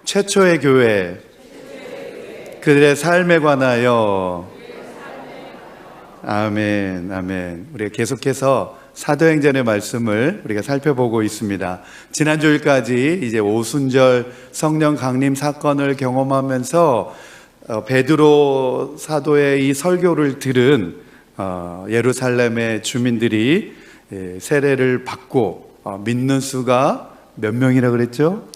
최초의 교회, 그들의 삶에 관하여. 아멘, 아멘. 우리가 계속해서 사도행전의 말씀을 우리가 살펴보고 있습니다. 지난 주일까지 이제 오순절 성령 강림 사건을 경험하면서 베드로 사도의 이 설교를 들은 예루살렘의 주민들이 세례를 받고 믿는 수가 몇 명이라 그랬죠?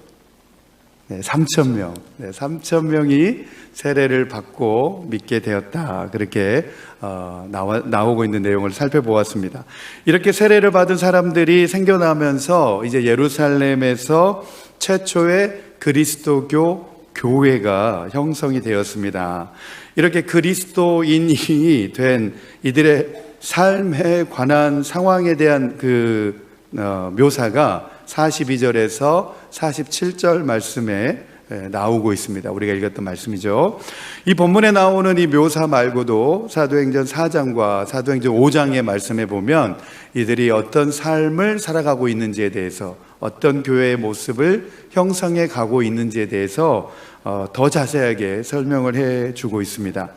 3,000명. 3,000명이 세례를 받고 믿게 되었다. 그렇게 나오고 있는 내용을 살펴보았습니다. 이렇게 세례를 받은 사람들이 생겨나면서 이제 예루살렘에서 최초의 그리스도교 교회가 형성이 되었습니다. 이렇게 그리스도인이 된 이들의 삶에 관한 상황에 대한 그 묘사가 42절에서 47절 말씀에 나오고 있습니다. 우리가 읽었던 말씀이죠. 이 본문에 나오는 이 묘사 말고도 사도행전 4장과 사도행전 5장의 말씀에 보면 이들이 어떤 삶을 살아가고 있는지에 대해서, 어떤 교회의 모습을 형성해 가고 있는지에 대해서 더 자세하게 설명을 해주고 있습니다.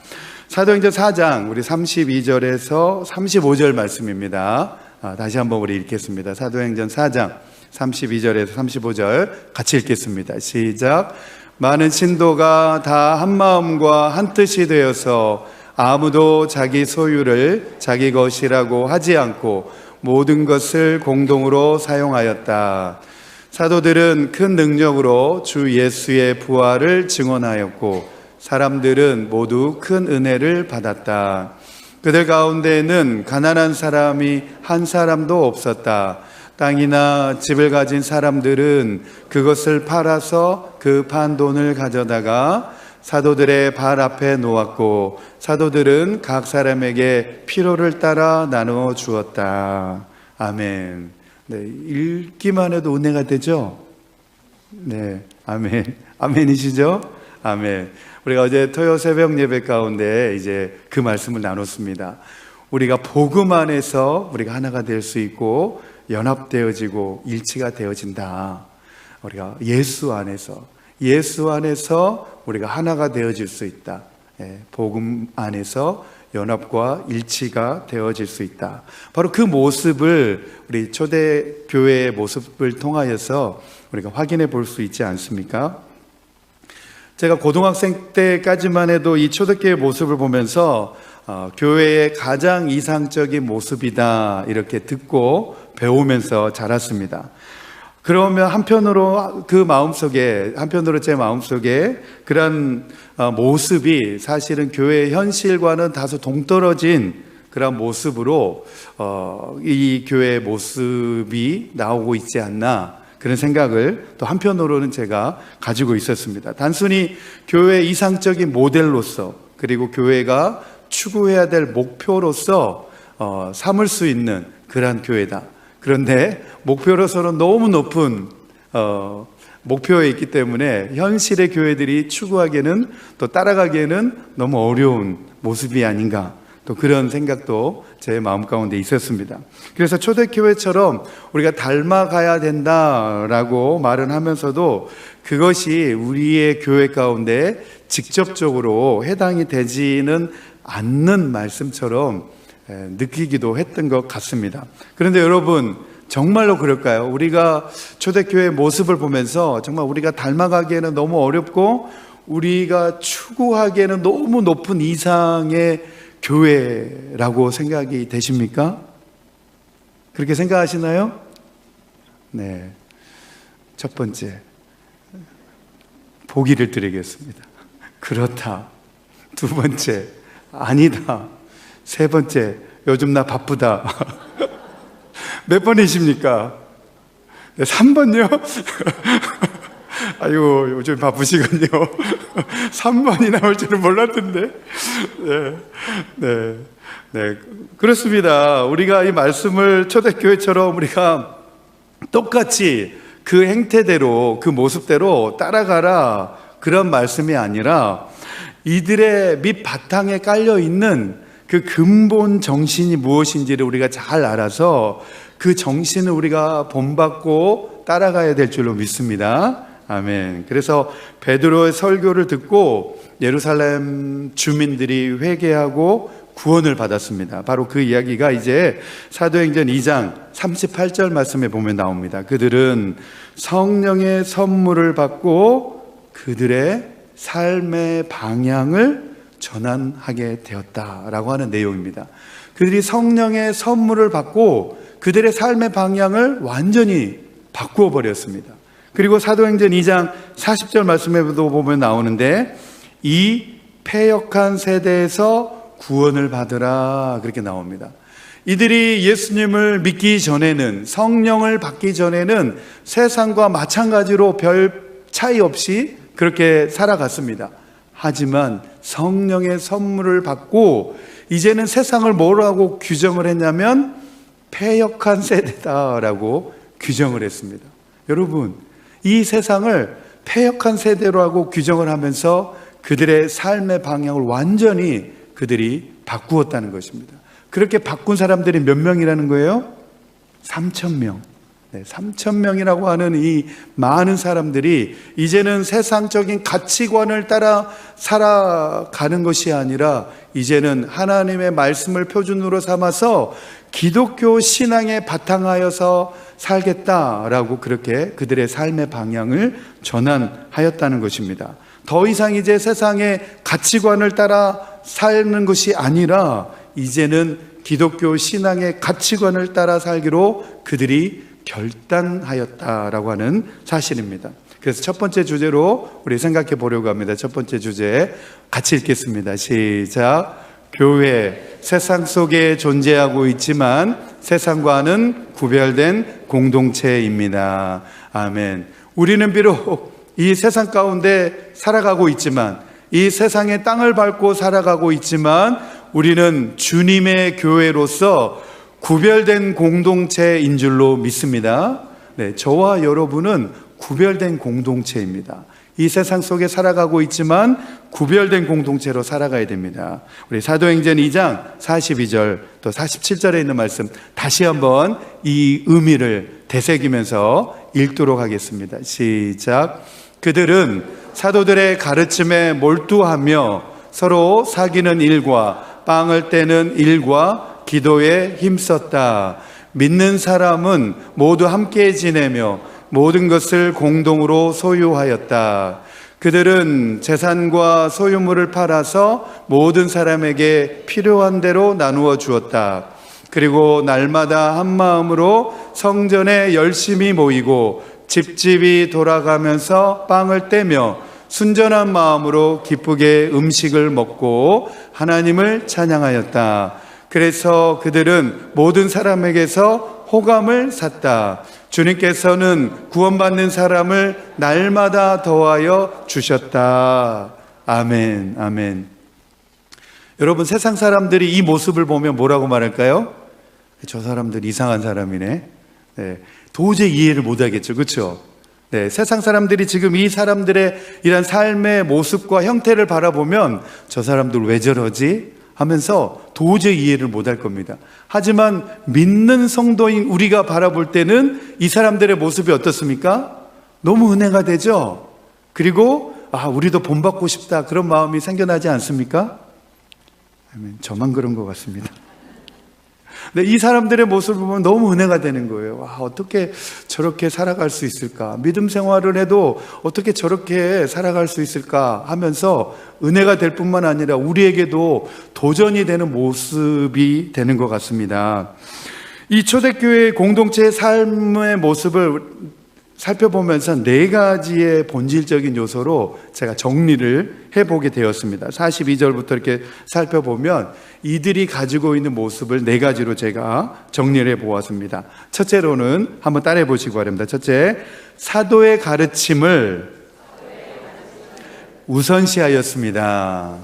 사도행전 4장 우리 32절에서 35절 말씀입니다. 다시 한번 우리 읽겠습니다. 사도행전 4장 32절에서 35절 같이 읽겠습니다. 시작. 많은 신도가 다 한마음과 한뜻이 되어서 아무도 자기 소유를 자기 것이라고 하지 않고 모든 것을 공동으로 사용하였다. 사도들은 큰 능력으로 주 예수의 부활을 증언하였고 사람들은 모두 큰 은혜를 받았다. 그들 가운데는 가난한 사람이 한 사람도 없었다. 땅이나 집을 가진 사람들은 그것을 팔아서 그 판 돈을 가져다가 사도들의 발 앞에 놓았고 사도들은 각 사람에게 필요를 따라 나누어 주었다. 아멘. 네, 읽기만 해도 은혜가 되죠? 네, 아멘. 아멘이시죠? 아멘. 우리가 어제 토요 새벽 예배 가운데 이제 그 말씀을 나눴습니다. 우리가 복음 안에서 우리가 하나가 될 수 있고 연합되어지고 일치가 되어진다. 우리가 예수 안에서 우리가 하나가 되어질 수 있다. 복음 안에서 연합과 일치가 되어질 수 있다. 바로 그 모습을 우리 초대교회의 모습을 통하여서 우리가 확인해 볼 수 있지 않습니까? 제가 고등학생 때까지만 해도 이 초대교회의 모습을 보면서 교회의 가장 이상적인 모습이다 이렇게 듣고 배우면서 자랐습니다. 그러면 한편으로 제 마음속에 그런 모습이 사실은 교회의 현실과는 다소 동떨어진 그런 모습으로 이 교회의 모습이 나오고 있지 않나, 그런 생각을 또 한편으로는 제가 가지고 있었습니다. 단순히 교회의 이상적인 모델로서, 그리고 교회가 추구해야 될 목표로서 삼을 수 있는 그러한 교회다. 그런데 목표로서는 너무 높은 목표에 있기 때문에 현실의 교회들이 추구하기에는, 또 따라가기에는 너무 어려운 모습이 아닌가, 또 그런 생각도 제 마음 가운데 있었습니다. 그래서 초대교회처럼 우리가 닮아가야 된다라고 말은 하면서도 그것이 우리의 교회 가운데 직접적으로 해당이 되지는 않는 말씀처럼 느끼기도 했던 것 같습니다. 그런데 여러분, 정말로 그럴까요? 우리가 초대교회의 모습을 보면서 정말 우리가 닮아가기에는 너무 어렵고 우리가 추구하기에는 너무 높은 이상의 교회라고 생각이 되십니까? 그렇게 생각하시나요? 네. 첫 번째, 보기를 드리겠습니다. 그렇다. 두 번째, 아니다. 세 번째, 요즘 나 바쁘다. 몇 번이십니까? 네, 3번요? 아이고, 요즘 바쁘시군요. 3번이 나올 줄은 몰랐던데. 네. 그렇습니다. 우리가 이 말씀을 초대교회처럼 우리가 똑같이 그 행태대로, 그 모습대로 따라가라, 그런 말씀이 아니라 이들의 밑바탕에 깔려 있는 그 근본 정신이 무엇인지를 우리가 잘 알아서 그 정신을 우리가 본받고 따라가야 될 줄로 믿습니다. 아멘. 그래서 베드로의 설교를 듣고 예루살렘 주민들이 회개하고 구원을 받았습니다. 바로 그 이야기가 이제 사도행전 2장 38절 말씀에 보면 나옵니다. 그들은 성령의 선물을 받고 그들의 삶의 방향을 전환하게 되었다라고 하는 내용입니다. 그들이 성령의 선물을 받고 그들의 삶의 방향을 완전히 바꾸어 버렸습니다. 그리고 사도행전 2장 40절 말씀에도 보면 나오는데 이 패역한 세대에서 구원을 받으라 그렇게 나옵니다. 이들이 예수님을 믿기 전에는, 성령을 받기 전에는 세상과 마찬가지로 별 차이 없이 그렇게 살아갔습니다. 하지만 성령의 선물을 받고 이제는 세상을 뭐라고 규정을 했냐면 패역한 세대다라고 규정을 했습니다. 여러분, 이 세상을 패역한 세대라고 규정을 하면서 그들의 삶의 방향을 완전히 그들이 바꾸었다는 것입니다. 그렇게 바꾼 사람들이 몇 명이라는 거예요? 3,000명. 3,000명이라고 하는 이 많은 사람들이 이제는 세상적인 가치관을 따라 살아가는 것이 아니라 이제는 하나님의 말씀을 표준으로 삼아서 기독교 신앙에 바탕하여서 살겠다라고 그렇게 그들의 삶의 방향을 전환하였다는 것입니다. 더 이상 이제 세상의 가치관을 따라 사는 것이 아니라 이제는 기독교 신앙의 가치관을 따라 살기로 그들이 결단하였다라고 하는 사실입니다. 그래서 첫 번째 주제로 우리 생각해 보려고 합니다. 첫 번째 주제 같이 읽겠습니다. 시작. 교회, 세상 속에 존재하고 있지만 세상과는 구별된 공동체입니다. 아멘. 우리는 비록 이 세상 가운데 살아가고 있지만, 이 세상의 땅을 밟고 살아가고 있지만 우리는 주님의 교회로서 구별된 공동체인 줄로 믿습니다. 저와 여러분은 구별된 공동체입니다. 이 세상 속에 살아가고 있지만 구별된 공동체로 살아가야 됩니다. 우리 사도행전 2장 42절 또 47절에 있는 말씀 다시 한번 이 의미를 되새기면서 읽도록 하겠습니다. 시작. 그들은 사도들의 가르침에 몰두하며 서로 사귀는 일과 빵을 떼는 일과 기도에 힘썼다. 믿는 사람은 모두 함께 지내며 모든 것을 공동으로 소유하였다. 그들은 재산과 소유물을 팔아서 모든 사람에게 필요한 대로 나누어 주었다. 그리고 날마다 한 마음으로 성전에 열심히 모이고 집집이 돌아가면서 빵을 떼며 순전한 마음으로 기쁘게 음식을 먹고 하나님을 찬양하였다. 그래서 그들은 모든 사람에게서 호감을 샀다. 주님께서는 구원받는 사람을 날마다 더하여 주셨다. 아멘, 아멘. 여러분, 세상 사람들이 이 모습을 보면 뭐라고 말할까요? 저 사람들 이상한 사람이네. 도저히 이해를 못하겠죠, 그렇죠? 세상 사람들이 지금 이 사람들의 이런 삶의 모습과 형태를 바라보면 저 사람들 왜 저러지? 하면서 도저히 이해를 못할 겁니다. 하지만 믿는 성도인 우리가 바라볼 때는 이 사람들의 모습이 어떻습니까? 너무 은혜가 되죠? 그리고 우리도 본받고 싶다 그런 마음이 생겨나지 않습니까? 저만 그런 것 같습니다. 근데 이 사람들의 모습을 보면 너무 은혜가 되는 거예요. 어떻게 저렇게 살아갈 수 있을까? 믿음 생활을 해도 어떻게 저렇게 살아갈 수 있을까? 하면서 은혜가 될 뿐만 아니라 우리에게도 도전이 되는 모습이 되는 것 같습니다. 이 초대교회 공동체의 삶의 모습을 살펴보면서 네 가지의 본질적인 요소로 제가 정리를 해보게 되었습니다. 42절부터 이렇게 살펴보면 이들이 가지고 있는 모습을 네 가지로 제가 정리를 해보았습니다. 첫째로는 한번 따라해 보시기 바랍니다. 첫째, 사도의 가르침을 우선시하였습니다.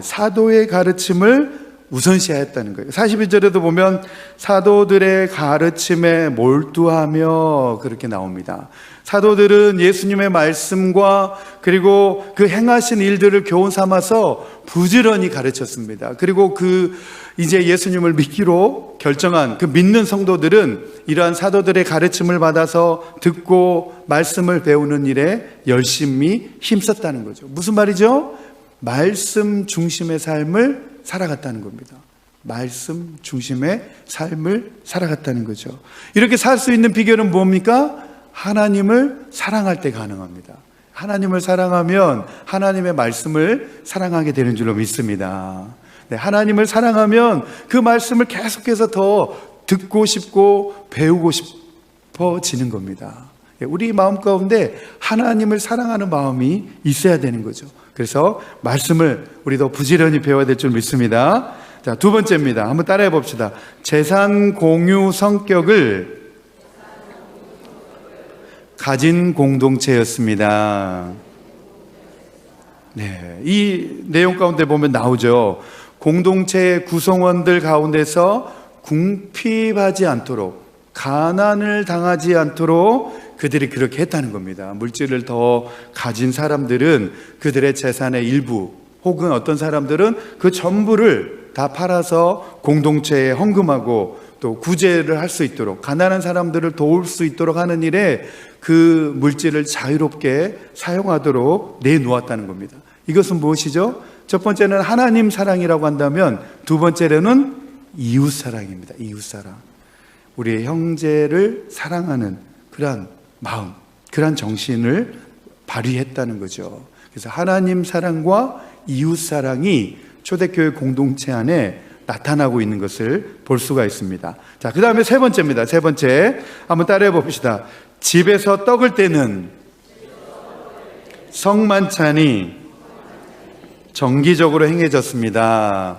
사도의 가르침을 우선시하였다는 거예요. 42절에도 보면 사도들의 가르침에 몰두하며 그렇게 나옵니다. 사도들은 예수님의 말씀과 그리고 그 행하신 일들을 교훈 삼아서 부지런히 가르쳤습니다. 그리고 이제 예수님을 믿기로 결정한 그 믿는 성도들은 이러한 사도들의 가르침을 받아서 듣고 말씀을 배우는 일에 열심히 힘썼다는 거죠. 무슨 말이죠? 말씀 중심의 삶을 살아갔다는 겁니다. 말씀 중심의 삶을 살아갔다는 거죠. 이렇게 살 수 있는 비결은 뭡니까? 하나님을 사랑할 때 가능합니다. 하나님을 사랑하면 하나님의 말씀을 사랑하게 되는 줄로 믿습니다. 네, 하나님을 사랑하면 그 말씀을 계속해서 더 듣고 싶고 배우고 싶어지는 겁니다. 우리 마음 가운데 하나님을 사랑하는 마음이 있어야 되는 거죠. 그래서 말씀을 우리도 부지런히 배워야 될 줄 믿습니다. 자, 두 번째입니다. 한번 따라해 봅시다. 재산 공유 성격을 가진 공동체였습니다. 네, 이 내용 가운데 보면 나오죠. 공동체의 구성원들 가운데서 궁핍하지 않도록, 가난을 당하지 않도록 그들이 그렇게 했다는 겁니다. 물질을 더 가진 사람들은 그들의 재산의 일부, 혹은 어떤 사람들은 그 전부를 다 팔아서 공동체에 헌금하고 또 구제를 할 수 있도록, 가난한 사람들을 도울 수 있도록 하는 일에 그 물질을 자유롭게 사용하도록 내놓았다는 겁니다. 이것은 무엇이죠? 첫 번째는 하나님 사랑이라고 한다면, 두 번째로는 이웃 사랑입니다. 이웃 사랑. 우리의 형제를 사랑하는 그러한 마음, 그러한 정신을 발휘했다는 거죠. 그래서 하나님 사랑과 이웃 사랑이 초대교회 공동체 안에 나타나고 있는 것을 볼 수가 있습니다. 자, 그 다음에 세 번째입니다. 세 번째, 한번 따라해 봅시다. 집에서 떡을 떼는 성만찬이 정기적으로 행해졌습니다.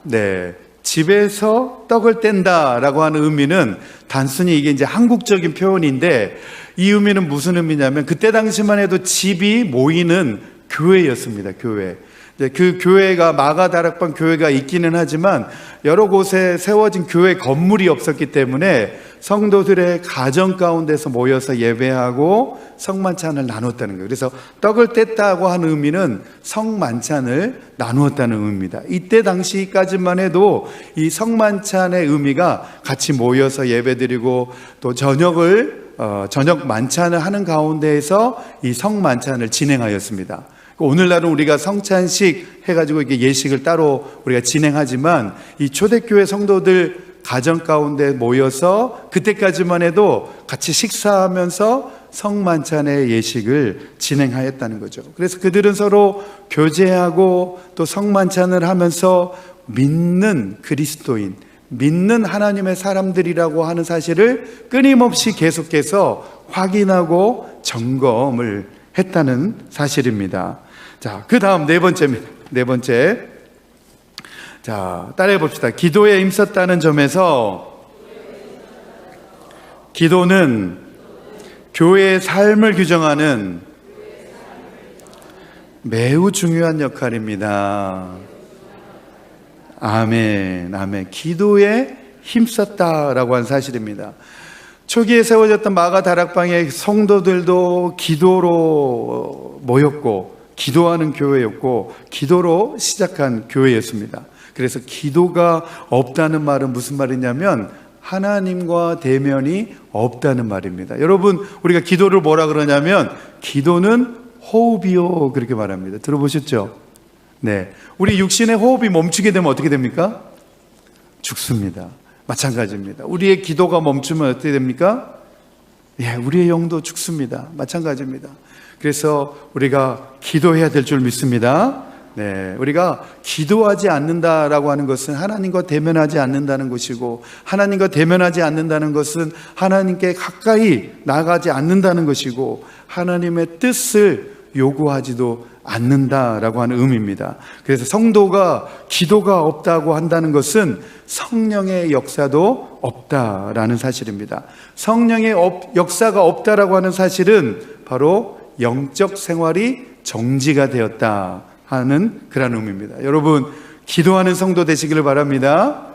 네, 집에서 떡을 뗀다라고 하는 의미는 단순히 이게 이제 한국적인 표현인데, 이 의미는 무슨 의미냐면 그때 당시만 해도 집이 모이는 교회였습니다. 교회. 그 교회가 마가다락방 교회가 있기는 하지만 여러 곳에 세워진 교회 건물이 없었기 때문에 성도들의 가정 가운데서 모여서 예배하고 성만찬을 나눴다는 거예요. 그래서 떡을 뗐다고 하는 의미는 성만찬을 나누었다는 의미입니다. 이때 당시까지만 해도 이 성만찬의 의미가 같이 모여서 예배드리고 또 저녁 만찬을 하는 가운데에서 이 성만찬을 진행하였습니다. 오늘날은 우리가 성찬식 해가지고 이렇게 예식을 따로 우리가 진행하지만, 이 초대교회 성도들 가정 가운데 모여서 그때까지만 해도 같이 식사하면서 성만찬의 예식을 진행하였다는 거죠. 그래서 그들은 서로 교제하고 또 성만찬을 하면서 믿는 그리스도인, 믿는 하나님의 사람들이라고 하는 사실을 끊임없이 계속해서 확인하고 점검을 했다는 사실입니다. 자, 그 다음 네 번째입니다. 네 번째. 자, 따라해 봅시다. 기도에 힘썼다는 점에서 기도는 교회의 삶을 규정하는 매우 중요한 역할입니다. 아멘, 아멘. 기도에 힘썼다라고 하는 사실입니다. 초기에 세워졌던 마가 다락방의 성도들도 기도로 모였고, 기도하는 교회였고, 기도로 시작한 교회였습니다. 그래서 기도가 없다는 말은 무슨 말이냐면 하나님과 대면이 없다는 말입니다. 여러분, 우리가 기도를 뭐라 그러냐면 기도는 호흡이요, 그렇게 말합니다. 들어보셨죠? 네, 우리 육신의 호흡이 멈추게 되면 어떻게 됩니까? 죽습니다. 마찬가지입니다. 우리의 기도가 멈추면 어떻게 됩니까? 예, 우리의 영도 죽습니다. 마찬가지입니다. 그래서 우리가 기도해야 될 줄 믿습니다. 네, 우리가 기도하지 않는다라고 하는 것은 하나님과 대면하지 않는다는 것이고, 하나님과 대면하지 않는다는 것은 하나님께 가까이 나가지 않는다는 것이고, 하나님의 뜻을 요구하지도 않는다라고 하는 의미입니다. 그래서 성도가 기도가 없다고 한다는 것은 성령의 역사도 없다라는 사실입니다. 성령의 역사가 없다라고 하는 사실은 바로 영적 생활이 정지가 되었다 하는 그런 의미입니다. 여러분, 기도하는 성도 되시기를 바랍니다.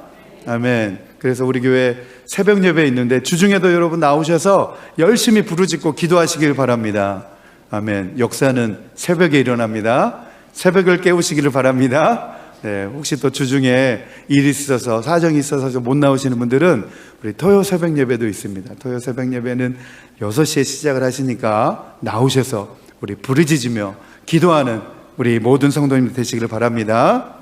아멘. 그래서 우리 교회 새벽 예배 있는데 주중에도 여러분 나오셔서 열심히 부르짖고 기도하시길 바랍니다. 아멘. 역사는 새벽에 일어납니다. 새벽을 깨우시기를 바랍니다. 네, 혹시 또 주중에 일이 있어서 사정이 있어서 못 나오시는 분들은 우리 토요 새벽 예배도 있습니다. 토요 새벽 예배는 6시에 시작을 하시니까 나오셔서 우리 부르짖으며 기도하는 우리 모든 성도님들 되시기를 바랍니다.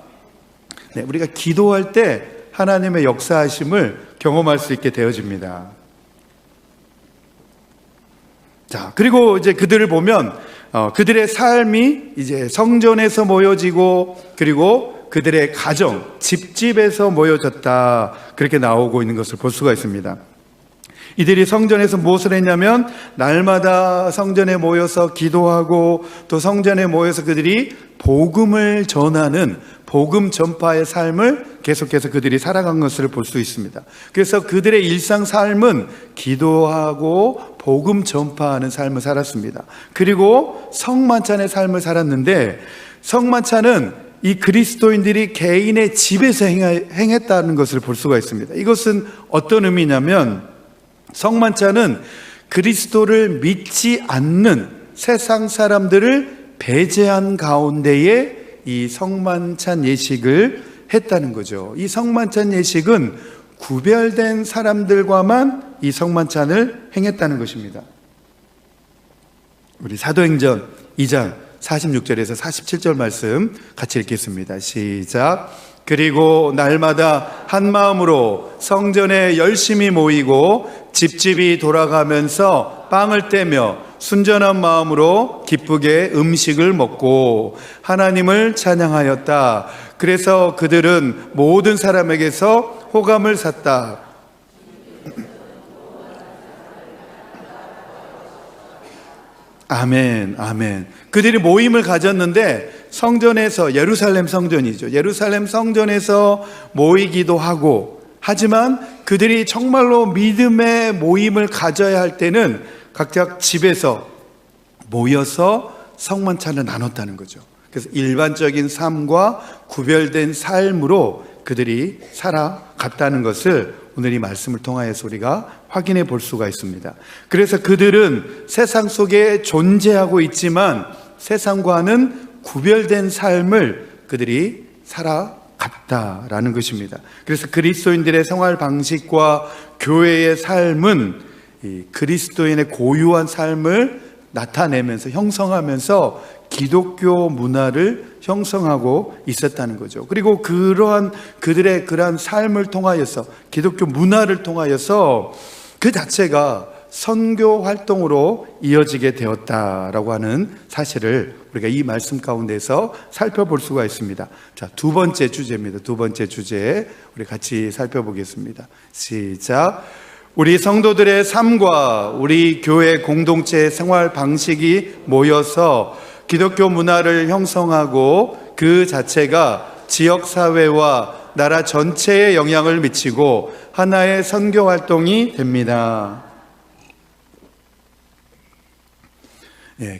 네, 우리가 기도할 때 하나님의 역사하심을 경험할 수 있게 되어집니다. 자, 그리고 이제 그들을 보면 그들의 삶이 이제 성전에서 모여지고 그리고 그들의 가정, 집집에서 모여졌다, 그렇게 나오고 있는 것을 볼 수가 있습니다. 이들이 성전에서 무엇을 했냐면 날마다 성전에 모여서 기도하고 또 성전에 모여서 그들이 복음을 전하는 복음 전파의 삶을 계속해서 그들이 살아간 것을 볼 수 있습니다. 그래서 그들의 일상 삶은 기도하고 복음 전파하는 삶을 살았습니다. 그리고 성만찬의 삶을 살았는데, 성만찬은 이 그리스도인들이 개인의 집에서 행했다는 것을 볼 수가 있습니다. 이것은 어떤 의미냐면 성만찬은 그리스도를 믿지 않는 세상 사람들을 배제한 가운데에 이 성만찬 예식을 했다는 거죠. 이 성만찬 예식은 구별된 사람들과만 이 성만찬을 행했다는 것입니다. 우리 사도행전 2장 46절에서 47절 말씀 같이 읽겠습니다. 시작. 그리고 날마다 한 마음으로 성전에 열심히 모이고 집집이 돌아가면서 빵을 떼며 순전한 마음으로 기쁘게 음식을 먹고 하나님을 찬양하였다. 그래서 그들은 모든 사람에게서 호감을 샀다. 아멘, 아멘. 그들이 모임을 가졌는데 성전에서, 예루살렘 성전이죠. 예루살렘 성전에서 모이기도 하고, 하지만 그들이 정말로 믿음의 모임을 가져야 할 때는 각자 집에서 모여서 성만찬을 나눴다는 거죠. 그래서 일반적인 삶과 구별된 삶으로 그들이 살아갔다는 것을 오늘 이 말씀을 통하여서 우리가 확인해 볼 수가 있습니다. 그래서 그들은 세상 속에 존재하고 있지만 세상과는 구별된 삶을 그들이 살아갔다라는 것입니다. 그래서 그리스도인들의 생활 방식과 교회의 삶은 이 그리스도인의 고유한 삶을 나타내면서 형성하면서 기독교 문화를 형성하고 있었다는 거죠. 그리고 그들의 그러한 삶을 통하여서, 기독교 문화를 통하여서 그 자체가 선교 활동으로 이어지게 되었다라고 하는 사실을 우리가 이 말씀 가운데서 살펴볼 수가 있습니다. 자, 두 번째 주제입니다. 두 번째 주제 우리 같이 살펴보겠습니다. 시작. 우리 성도들의 삶과 우리 교회 공동체의 생활 방식이 모여서 기독교 문화를 형성하고 그 자체가 지역사회와 나라 전체에 영향을 미치고 하나의 선교 활동이 됩니다.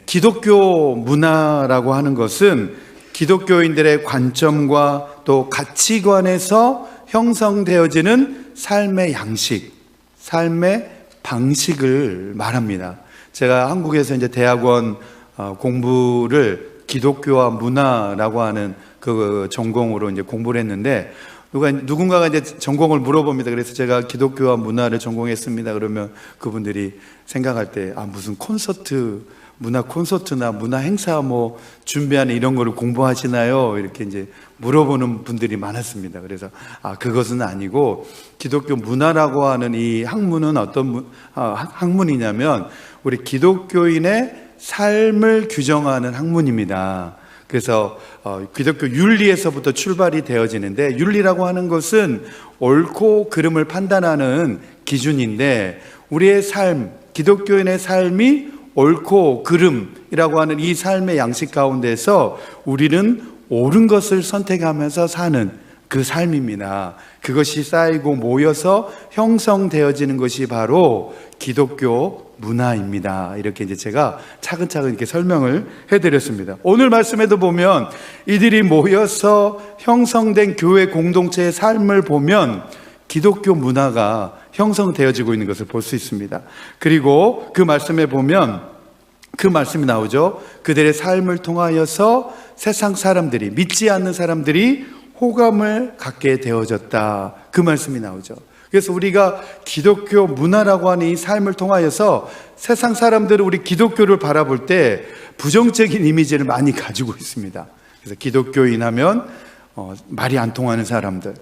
기독교 문화라고 하는 것은 기독교인들의 관점과 또 가치관에서 형성되어지는 삶의 양식, 삶의 방식을 말합니다. 제가 한국에서 이제 대학원 공부를 기독교와 문화라고 하는 그 전공으로 이제 공부를 했는데, 누군가가 이제 전공을 물어봅니다. 그래서 제가 기독교와 문화를 전공했습니다. 그러면 그분들이 생각할 때, 무슨 문화 콘서트나 문화 행사 뭐 준비하는 이런 거를 공부하시나요? 이렇게 이제 물어보는 분들이 많았습니다. 그래서 그것은 아니고, 기독교 문화라고 하는 이 학문은 어떤 학문이냐면 우리 기독교인의 삶을 규정하는 학문입니다. 그래서 기독교 윤리에서부터 출발이 되어지는데, 윤리라고 하는 것은 옳고 그름을 판단하는 기준인데, 우리의 삶, 기독교인의 삶이 옳고 그름이라고 하는 이 삶의 양식 가운데서 우리는 옳은 것을 선택하면서 사는 그 삶입니다. 그것이 쌓이고 모여서 형성되어지는 것이 바로 기독교 문화입니다. 이렇게 이제 제가 차근차근 이렇게 설명을 해드렸습니다. 오늘 말씀에도 보면 이들이 모여서 형성된 교회 공동체의 삶을 보면 기독교 문화가 형성되어지고 있는 것을 볼 수 있습니다. 그리고 그 말씀에 보면 그 말씀이 나오죠. 그들의 삶을 통하여서 세상 사람들이, 믿지 않는 사람들이 호감을 갖게 되어졌다. 그 말씀이 나오죠. 그래서 우리가 기독교 문화라고 하는 이 삶을 통하여서 세상 사람들은 우리 기독교를 바라볼 때 부정적인 이미지를 많이 가지고 있습니다. 그래서 기독교인 하면 말이 안 통하는 사람들,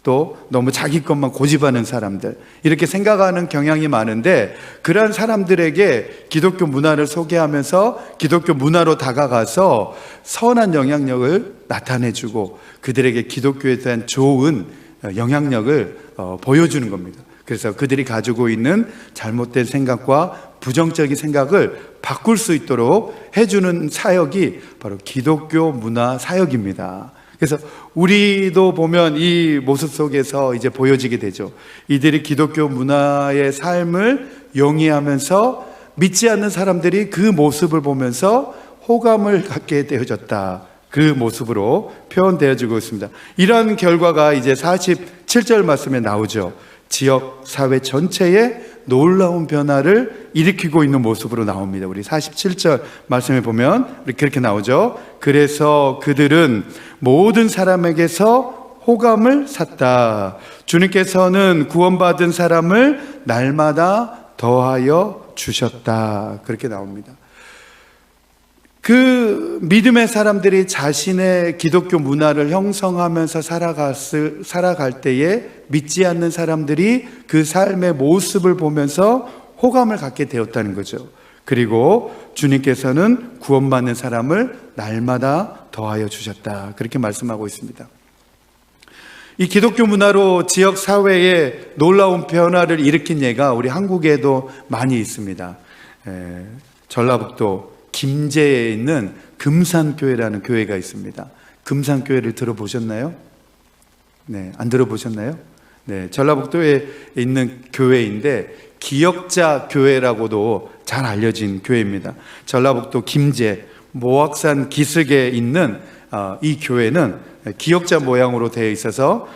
또 너무 자기 것만 고집하는 사람들, 이렇게 생각하는 경향이 많은데, 그러한 사람들에게 기독교 문화를 소개하면서 기독교 문화로 다가가서 선한 영향력을 나타내주고 그들에게 기독교에 대한 좋은 영향력을 보여주는 겁니다. 그래서 그들이 가지고 있는 잘못된 생각과 부정적인 생각을 바꿀 수 있도록 해주는 사역이 바로 기독교 문화 사역입니다. 그래서 우리도 보면 이 모습 속에서 이제 보여지게 되죠. 이들이 기독교 문화의 삶을 영위하면서 믿지 않는 사람들이 그 모습을 보면서 호감을 갖게 되어졌다. 그 모습으로 표현되어지고 있습니다. 이런 결과가 이제 47절 말씀에 나오죠. 지역 사회 전체에 놀라운 변화를 일으키고 있는 모습으로 나옵니다. 우리 47절 말씀에 보면 그렇게 나오죠. 그래서 그들은 모든 사람에게서 호감을 샀다. 주님께서는 구원받은 사람을 날마다 더하여 주셨다. 그렇게 나옵니다. 그 믿음의 사람들이 자신의 기독교 문화를 형성하면서 살아갈 때에 믿지 않는 사람들이 그 삶의 모습을 보면서 호감을 갖게 되었다는 거죠. 그리고 주님께서는 구원받는 사람을 날마다 더하여 주셨다. 그렇게 말씀하고 있습니다. 이 기독교 문화로 지역 사회에 놀라운 변화를 일으킨 예가 우리 한국에도 많이 있습니다. 전라북도 김제에 있는 금산교회라는 교회가 있습니다. 금산교회를 들어보셨나요? 네, 안 들어보셨나요? 네, 전라북도에 있는 교회인데 기역자 교회라고도 잘 알려진 교회입니다. 전라북도 김제 모악산 기슭에 있는 이 교회는 기역자 모양으로 되어 있어서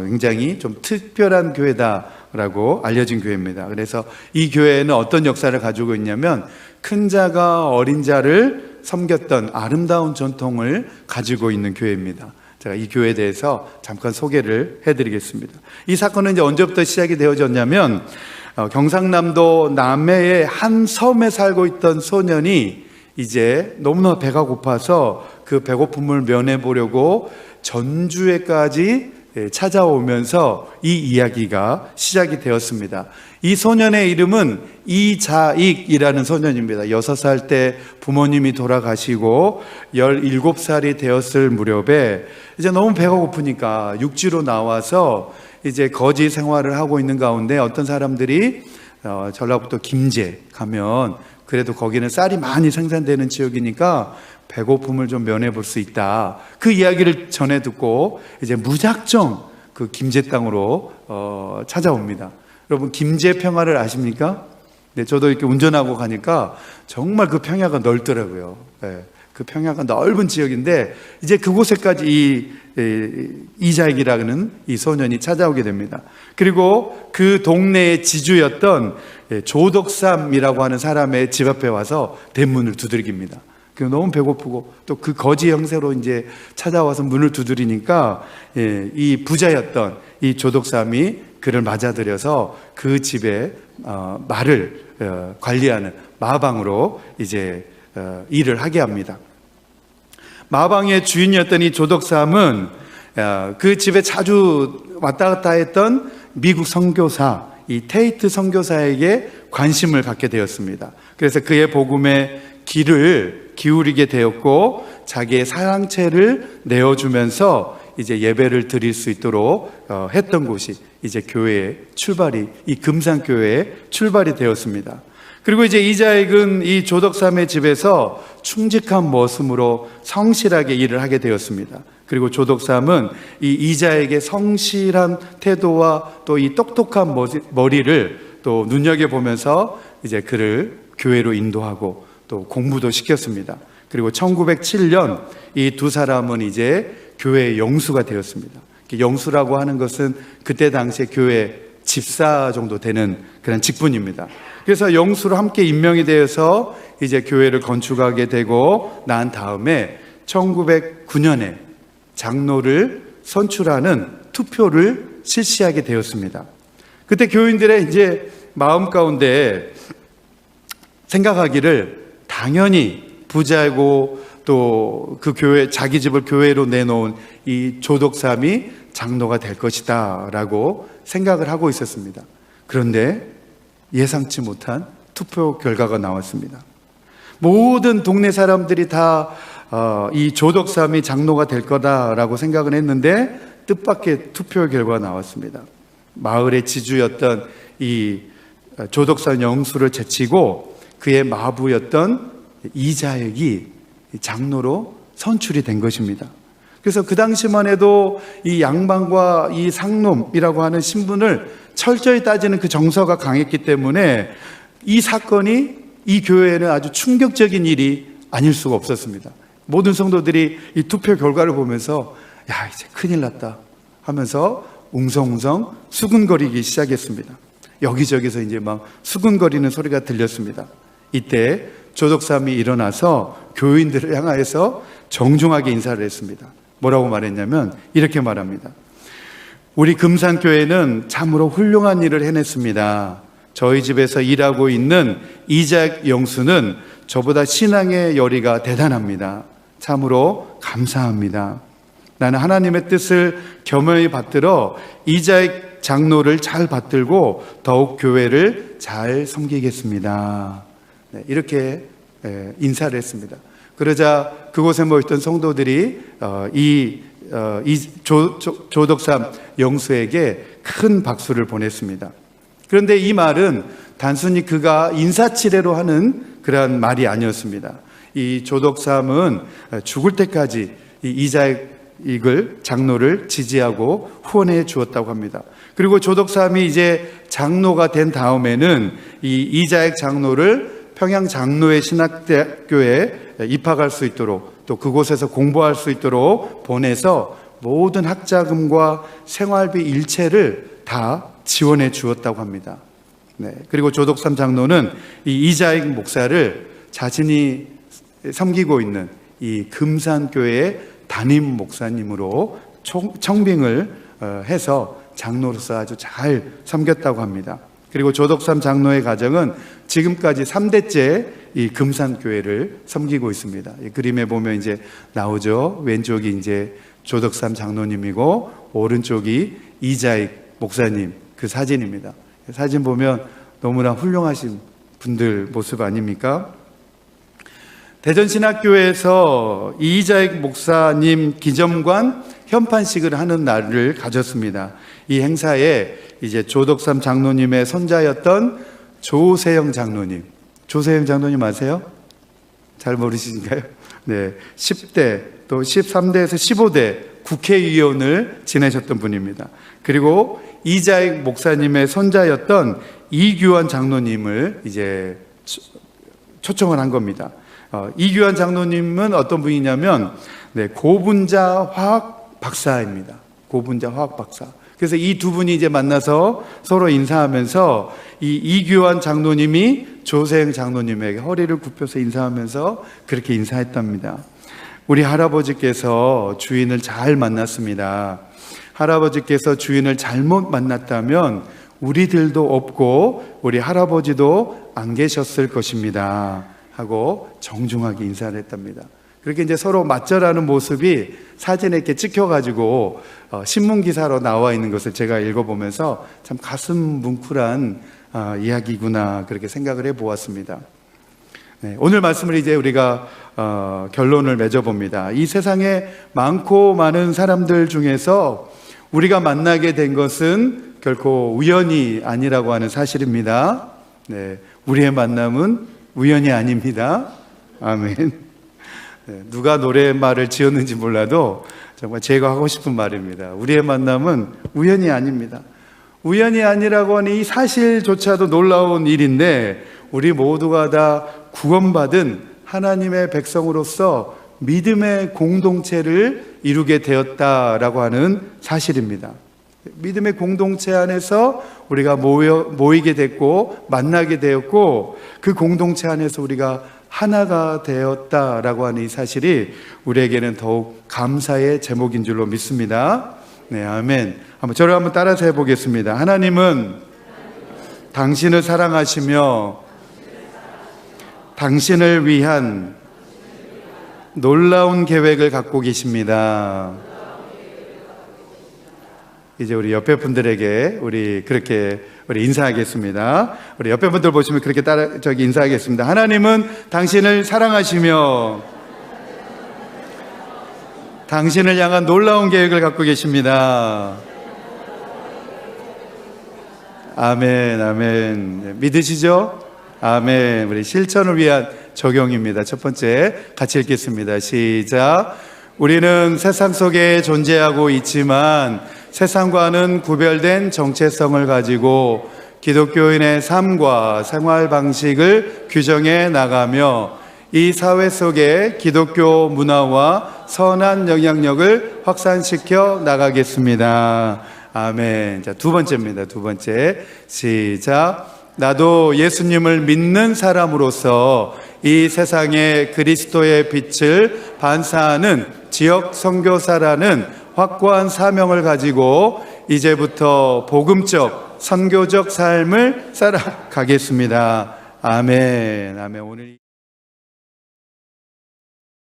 굉장히 좀 특별한 교회다라고 알려진 교회입니다. 그래서 이 교회는 어떤 역사를 가지고 있냐면 큰 자가 어린 자를 섬겼던 아름다운 전통을 가지고 있는 교회입니다. 제가 이 교회에 대해서 잠깐 소개를 해드리겠습니다. 이 사건은 이제 언제부터 시작이 되어졌냐면 경상남도 남해의 한 섬에 살고 있던 소년이 이제 너무나 배가 고파서 그 배고픔을 면해보려고 전주에까지 찾아오면서 이 이야기가 시작이 되었습니다. 이 소년의 이름은 이자익이라는 소년입니다. 6살 때 부모님이 돌아가시고 17살이 되었을 무렵에 이제 너무 배가 고프니까 육지로 나와서 이제 거지 생활을 하고 있는 가운데 어떤 사람들이 전라북도 김제 가면 그래도 거기는 쌀이 많이 생산되는 지역이니까 배고픔을 좀 면해볼 수 있다. 그 이야기를 전해 듣고 이제 무작정 그 김제 땅으로 찾아옵니다. 여러분 김제 평야를 아십니까? 네, 저도 이렇게 운전하고 가니까 정말 그 평야가 넓더라고요. 네, 그 평야가 넓은 지역인데 이제 그곳에까지 이자익이라는 이 소년이 찾아오게 됩니다. 그리고 그 동네의 지주였던 조덕삼이라고 하는 사람의 집 앞에 와서 대문을 두들깁니다. 너무 배고프고 또 그 거지 형세로 이제 찾아와서 문을 두드리니까 이 부자였던 이 조덕삼이 그를 맞아들여서 그 집에 말을 관리하는 마방으로 이제 일을 하게 합니다. 마방의 주인이었던 이 조덕삼은 그 집에 자주 왔다 갔다 했던 미국 선교사 이 테이트 선교사에게 관심을 갖게 되었습니다. 그래서 그의 복음에 귀를 기울이게 되었고 자기의 사랑채를 내어주면서 이제 예배를 드릴 수 있도록 했던 곳이 이제 교회의 출발이 이 금산교회의 출발이 되었습니다. 그리고 이제 이자익은 이 조덕삼의 집에서 충직한 모습으로 성실하게 일을 하게 되었습니다. 그리고 조덕삼은 이 이자에게 성실한 태도와 또 이 똑똑한 머리를 또 눈여겨보면서 이제 그를 교회로 인도하고 또 공부도 시켰습니다. 그리고 1907년 이 두 사람은 이제 교회의 영수가 되었습니다. 영수라고 하는 것은 그때 당시에 교회 집사 정도 되는 그런 직분입니다. 그래서 영수로 함께 임명이 되어서 이제 교회를 건축하게 되고 난 다음에 1909년에 장로를 선출하는 투표를 실시하게 되었습니다. 그때 교인들의 이제 마음 가운데 생각하기를 당연히 부자고 또 그 교회, 자기 집을 교회로 내놓은 이 조덕삼이 장로가 될 것이다 라고 생각을 하고 있었습니다. 그런데 예상치 못한 투표 결과가 나왔습니다. 모든 동네 사람들이 다 이 조덕삼이 장로가 될 거다라고 생각을 했는데 뜻밖의 투표 결과가 나왔습니다. 마을의 지주였던 이 조덕삼 영수를 제치고 그의 마부였던 이자액이 장로로 선출이 된 것입니다. 그래서 그 당시만 해도 이 양반과 이 상놈이라고 하는 신분을 철저히 따지는 그 정서가 강했기 때문에 이 사건이 이 교회에는 아주 충격적인 일이 아닐 수가 없었습니다. 모든 성도들이 이 투표 결과를 보면서 야, 이제 큰일 났다 하면서 웅성웅성 수근거리기 시작했습니다. 여기저기서 이제 막 수근거리는 소리가 들렸습니다. 이때 조덕삼이 일어나서 교인들을 향하여서 정중하게 인사를 했습니다. 뭐라고 말했냐면 이렇게 말합니다. 우리 금산교회는 참으로 훌륭한 일을 해냈습니다. 저희 집에서 일하고 있는 이자익 영수는 저보다 신앙의 열의가 대단합니다. 참으로 감사합니다. 나는 하나님의 뜻을 겸허히 받들어 이자익 장로를 잘 받들고 더욱 교회를 잘 섬기겠습니다. 네, 이렇게 인사를 했습니다. 그러자 그곳에 모였던 성도들이 조덕삼 영수에게 큰 박수를 보냈습니다. 그런데 이 말은 단순히 그가 인사치레로 하는 그러한 말이 아니었습니다. 이 조덕삼은 죽을 때까지 이 이자익을 장로를 지지하고 후원해 주었다고 합니다. 그리고 조덕삼이 이제 장로가 된 다음에는 이 이자익 장로를 평양 장로의 신학대학교에 입학할 수 있도록 또 그곳에서 공부할 수 있도록 보내서 모든 학자금과 생활비 일체를 다 지원해 주었다고 합니다. 네. 그리고 조덕삼 장로는 이 이자익 목사를 자신이 섬기고 있는 이 금산교회의 담임 목사님으로 청빙을 해서 장로로서 아주 잘 섬겼다고 합니다. 그리고 조덕삼 장로의 가정은 지금까지 3대째 이 금산교회를 섬기고 있습니다. 이 그림에 보면 이제 나오죠. 왼쪽이 이제 조덕삼 장로님이고 오른쪽이 이자익 목사님 그 사진입니다. 사진 보면 너무나 훌륭하신 분들 모습 아닙니까? 대전신학교에서 이자익 목사님 기점관 현판식을 하는 날을 가졌습니다. 이 행사에 이제 조덕삼 장로님의 손자였던 조세영 장로님, 조세영 장로님 아세요? 잘 모르시는가요? 네, 10대 또 13대에서 15대 국회의원을 지내셨던 분입니다. 그리고 이자익 목사님의 손자였던 이규환 장로님을 이제 초청을 한 겁니다. 이규환 장로님은 어떤 분이냐면 고분자 화학 박사입니다. 고분자 화학 박사. 그래서 이 두 분이 이제 만나서 서로 인사하면서 이 이규환 장로님이 조세영 장로님에게 허리를 굽혀서 인사하면서 그렇게 인사했답니다. 우리 할아버지께서 주인을 잘 만났습니다. 할아버지께서 주인을 잘못 만났다면 우리들도 없고 우리 할아버지도 안 계셨을 것입니다. 하고 정중하게 인사를 했답니다. 그렇게 이제 서로 맞절하는 모습이 사진에 이렇게 찍혀가지고 신문기사로 나와 있는 것을 제가 읽어보면서 참 가슴 뭉클한 이야기구나 그렇게 생각을 해보았습니다. 네, 오늘 말씀을 이제 우리가 결론을 맺어봅니다. 이 세상에 많고 많은 사람들 중에서 우리가 만나게 된 것은 결코 우연이 아니라고 하는 사실입니다. 네, 우리의 만남은 우연이 아닙니다. 아멘. 누가 노래말을 지었는지 몰라도 정말 제가 하고 싶은 말입니다. 우리의 만남은 우연이 아닙니다. 우연이 아니라고 하는 이 사실조차도 놀라운 일인데, 우리 모두가 다 구원받은 하나님의 백성으로서 믿음의 공동체를 이루게 되었다라고 하는 사실입니다. 믿음의 공동체 안에서 우리가 모이게 됐고 만나게 되었고, 그 공동체 안에서 우리가 하나가 되었다라고 하는 이 사실이 우리에게는 더욱 감사의 제목인 줄로 믿습니다. 네, 아멘. 저를 한번 따라서 해보겠습니다. 하나님은 당신을 사랑하시며 당신을 위한 놀라운 계획을 갖고 계십니다. 이제 우리 옆에 분들에게 그렇게 인사하겠습니다. 우리 옆에 분들 보시면 그렇게 인사하겠습니다. 하나님은 당신을 사랑하시며 당신을 향한 놀라운 계획을 갖고 계십니다. 아멘, 아멘. 믿으시죠? 아멘. 우리 실천을 위한 적용입니다. 첫 번째 같이 읽겠습니다. 시작. 우리는 세상 속에 존재하고 있지만 세상과는 구별된 정체성을 가지고 기독교인의 삶과 생활 방식을 규정해 나가며 이 사회 속에 기독교 문화와 선한 영향력을 확산시켜 나가겠습니다. 아멘. 자, 두 번째입니다. 두 번째. 시작. 나도 예수님을 믿는 사람으로서 이 세상에 그리스도의 빛을 반사하는 지역 선교사라는 확고한 사명을 가지고 이제부터 복음적 선교적 삶을 살아가겠습니다. 아멘. 아멘. 오늘